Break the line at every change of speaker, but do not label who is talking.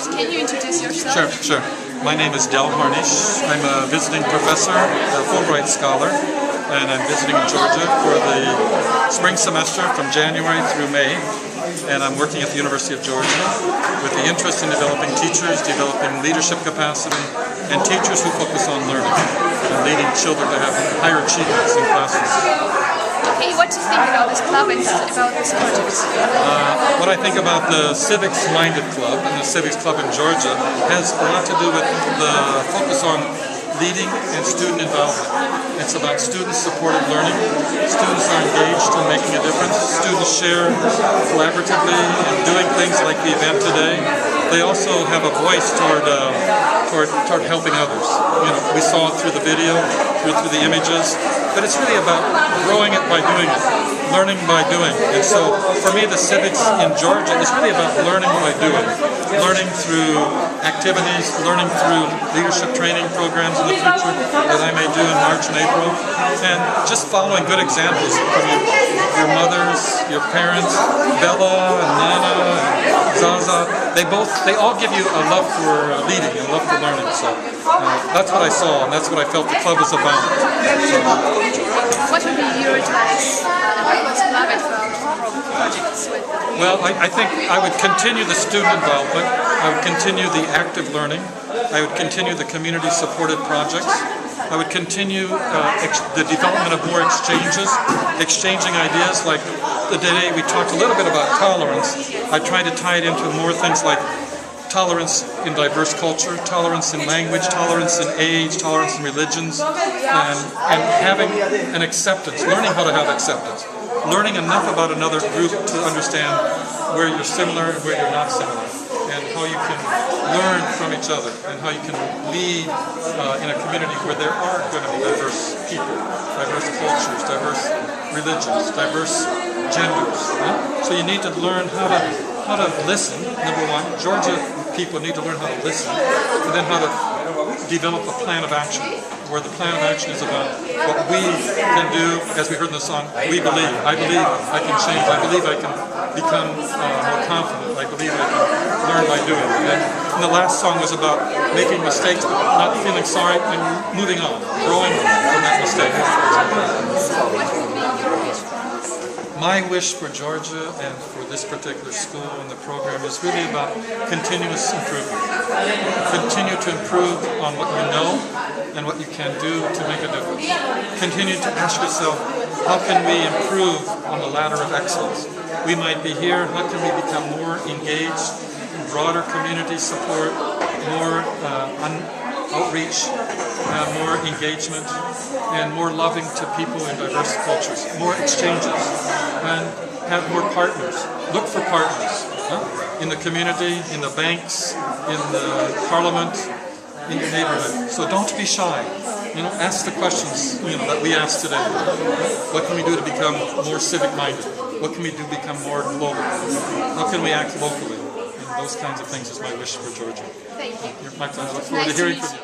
first, can you introduce yourself?
Sure. My name is Hárnis. I'm a visiting professor, a Fulbright scholar, and I'm visiting Georgia for the spring semester from January through May. And I'm working at the University of Georgia with the interest in developing teachers, developing leadership capacity, and teachers who focus on learning and leading children to have higher achievements in classes.
Okay, what do you think about this club and about this project?
What I think about the Civics-Minded Club and the Civics Club in Georgia has a lot to do with the focus on leading and student involvement. It's about student-supported learning. Students are engaged in making a difference. Students share collaboratively in doing things like the event today. They also have a voice toward helping others. You know, we saw it through the video, through the images, but it's really about growing it by doing it, learning by doing. And so, for me, the civics in Georgia is really about learning by doing, learning through activities, learning through leadership training programs in the future that I may do in March and April, and just following good examples from your mothers, your parents, Bella and Nana and Zaza. They all give you a love for leading, a love for learning. So that's what I saw, and that's what I felt the club is about.
What would be your advice about this club and for projects with?
Well, I think I would continue the student involvement. I would continue the active learning. I would continue the community-supported projects. I would continue the development of more exchanges, exchanging ideas. Like the day we talked a little bit about tolerance, I tried to tie it into more things like tolerance in diverse culture, tolerance in language, tolerance in age, tolerance in religions, and having an acceptance, learning how to have acceptance, learning enough about another group to understand where you're similar and where you're not similar, and how you can learn from each other, and how you can lead in a community where there are going to be diverse people, diverse cultures, diverse religions, diverse genders. So you need to learn how to listen, number one. Georgia people need to learn how to listen, and then how to develop a plan of action, where the plan of action is about what we can do, as we heard in the song, we believe. I believe I can change. I believe I can become more confident. I believe I can learn by doing. And the last song was about making mistakes, but not feeling sorry, and moving on, growing from that mistake. My wish for Georgia and for this particular school and the program is really about continuous improvement. Continue to improve on what you know and what you can do to make a difference. Continue to ask yourself, how can we improve on the ladder of excellence? We might be here, how can we become more engaged, broader community support, more outreach, more engagement, and more loving to people in diverse cultures, more exchanges, and have more partners. Look for partners in the community, in the banks, in the parliament, in your neighborhood. So don't be shy. Ask the questions that we asked today. What can we do to become more civic-minded? What can we do to become more global? How can we act locally? And those kinds of things is my wish for Georgia.
Thank you.
My pleasure. I look forward to hearing from you.